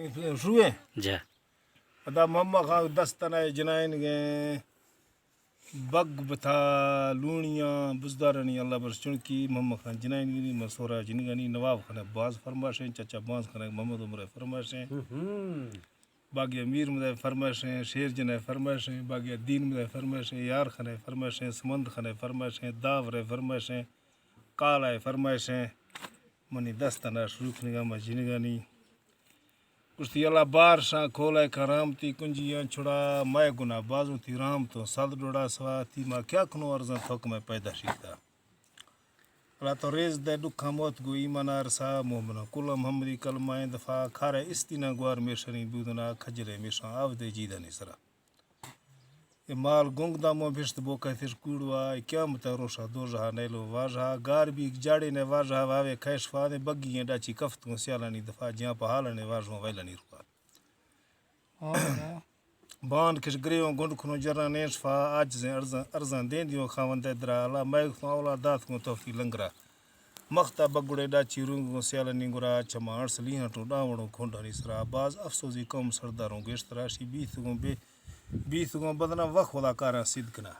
شروع جا ادا مما خان دستنا جنائن گئے بگ بتا لونیاں بزدارنی اللہ برس چنکی محمد خان جنائن گنی مسورہ جنگانی نواب خان عباس فرماشیں چچا بانس خان محمد عمر فرماشیں باقی امیر مدائے فرماشیں شیر جنائے فرماشیں باقی دین مدائے فرماشیں یار خان فرماشیں سمند خان فرماشیں داور فرماشیں کالائے فرماشیں منی دستنا شروع کنگا ما جنگانی کشتی اللہ بار شاہ کھولائے کا رامتی کنجیاں چھڑا مائے گناہ بازوں تھی رام تو صد ڈوڑا سوا تھی ماں کیا کنو ارزاں تھوک میں پیدا شیدہ اللہ تو ریز دے دکھا موت گو ایمان آرسا مومنہ کلا محمدی کلمہ دفاع کھارے استینا گوار میشنی بیودنا کھجرے میشان آو دے جیدہ نیسرا اے مال گنگ دا مو بھشت بو کہتر کوڑوا قیامت روشا دو جہا نیلو واجہا گار بھی جاڑے نے واجہا واوے کھیش فادے بگیاں ڈاچی کفتوں سیالانی دفاع جہاں پہالنے واجہوں ویلانی رکا بان کش گریوں گنڈ کھنو جران نیش فا آج زین ارزان دین دیوں خاون دے درا اللہ مائک اولاد دات کو توفی لنگرا مختا بگڑے ڈاچی رونگوں سیالانی گرا چما ارسلیاں تو ڈاوڑوں کھونڈانی سرا باز افسوزی قوم سرداروں گشتراشی بیتگوں بدنا وقت خدا کاراں صدقنا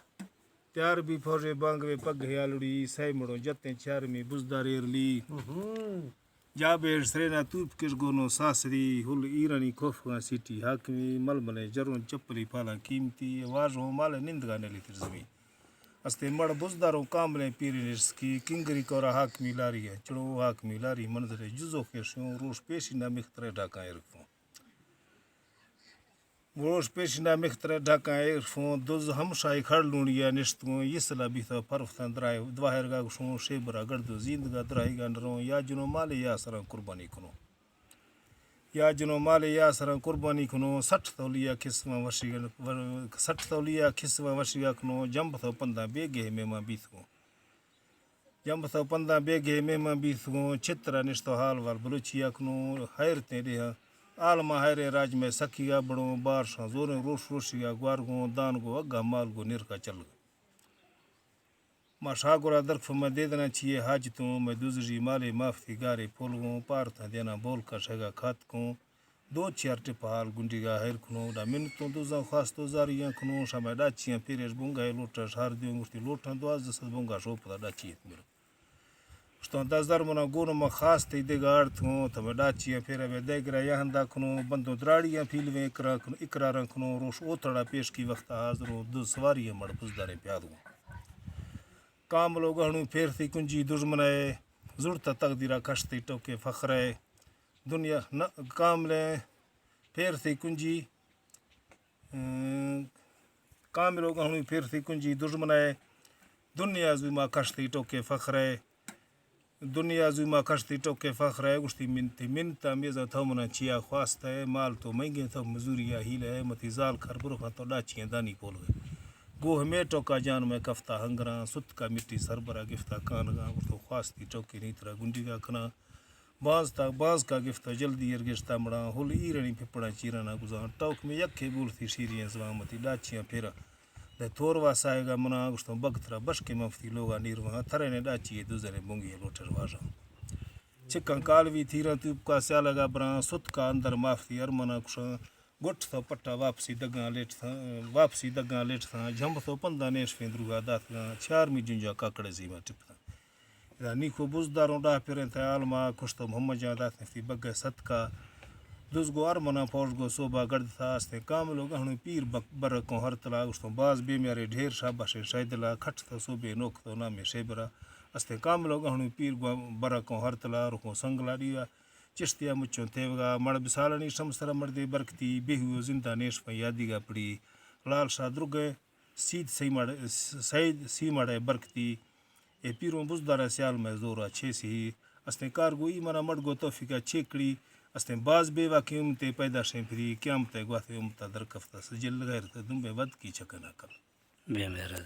تیار بھی فوجے بانگوے پگ ہیالڑی سائی مڑوں جتیں چارمی بزداریر لی جا بیڑ سرینا توپ کش گونو ساسری ہل ایرانی کوفگاں سیٹی حاکمی مل ملے جرون چپلی پالا قیمتی واجہوں مالے نندگانے لی تر زمین استے مڑ بزداروں کاملیں پیری نرسکی کنگری کورا حاکمی لاری ہے چڑو حاکمی لاری منظر جزو خیشوں روش پیشی نہ مخترے ڈاکائیں رکھوں روش پیشنا مختر ڈھاکا ایرفون دوز ہمشائی کھڑ لونیا نشتگوں یہ صلاح بھی تھا پرفتان درائے دواہر گا گشوں شیبرا گردو زیندگا درائی گا نروں یا جنو مالے یا سران قربانی کنو یا جنو مالے یا سران قربانی کنو 60 تولیا کسواں وشیگا کنو جنب تھا پندہ بیگے میماں بیتگوں جنب تھا پندہ بیگے میماں بیتگوں چترا نشتو حال وال بلوچیا کنو حیرتیں رہا عالمہ حیرے راج میں سکیگا بڑوں بار شاں زوریں روش روشیگا گوارگوں دان گو اگا مال گو نرکا چل گا ما شاگورا درخف میں دیدنا چیئے حاجتوں میں دوزجی مالے مافتی گارے پولگوں پارتا دینا بول کا شگا کھات کوں دو چیار ٹپ حال گنڈی گا حیر کنو دا منتوں دوزاں خواستو زاریاں کنو شامہ ڈاچیاں پیریش بونگا لوٹا شہر دیوں گشتی لوٹاں دواز دسد بونگا شوپتا ڈاچیت میرو اشتاں دازدار منا گونو ما خاص تی دیگا آرتوں تمہیں ڈاچیاں پھیرا بے دیگرا یہاں کنو بندوں دراڑیاں پھیلویں اقراراں کنو روش اوتڑا پیش کی وقتا حاضروں دو سواریاں مڑ بزداریں پیادوں کاملو گہنوں پھیرتی کنجی دشمنائے زڑتا تقدیرہ کشتی ٹوکے فخرائے دنیا کاملیں پھیرتی کنجی کاملو گہنوں پھیرتی کنجی دشمنائے دنیا زوما کشتی ٹوکے فخرائے دنیا زوما کشتی ٹوکے فخرائے گشتی منتا میزا تھومنا چیا خواست ہے مال تو مہنگے تھو مزوریا ہیل ہے متی زال کھر برخا تو ڈاچیاں دانی پول گئے گوہ میں ٹوکا جان میں کفتا ہنگراں ست کا مٹی سربرا گفتا کانگاں گشتو خواستی ٹوکے نیترا گنڈی گا کنا باز کا گفتا جلدی ارگشتا مڑا ہل ایرانی پھپڑا چیرانا گزاں ٹوک میں یکے بولتی شیریاں زوامتی ڈاچیاں پھیرا دے توروا سائے گا منا گشتوں بگترا بشکے مفتی لوگا نیرواں تھرے ڈاچیے دوزرے بونگی لوٹر واجاں چکن کالوی تھیرا توپ کا سیالہ گا براں ست کا اندر مافتی ارمنا کشاں گٹ تھا پٹا واپسی دگاں لیٹ تھا جھمب تو پندہ نیش فیندروگا دات گاں چھارمی جنجا کاکڑے زیمہ ٹپ تھا اذا نیکو بزداروں ڈاہ پیریں تھا عالمہ کشتو محمد جان دات نفتی بگے صدقہ دوزگو ارمنا پوش گو صوبہ گرد تھا استے کاملو گہنو پیر برکوں ہر تلا گشتوں باز بے میارے ڈھیر شاباش شایدلا کھٹ تھا صوبے نوک تو نام شیبرا استے کاملو گہنو پیر برکوں ہر تلا رکھوں سنگلا دیا چشتیا مچوں تیوگا مڑ بسالنی شمسرا مردے برکتی بیہو زندہ نیش پہ یادی گا پڑی لال شاہ درگے سید سی مڑے برکتی اے پیروں بزدارہ سیال میں زورا چھے سی استے کارگو ایمانا مڑگو توفیقہ چھیکڑی استے باز بیوا کی امتے پیدا شیں پھری قیامت گواتے امتا درکفتہ سجل غیرت دنبے ود کی چکنا کل بے میرا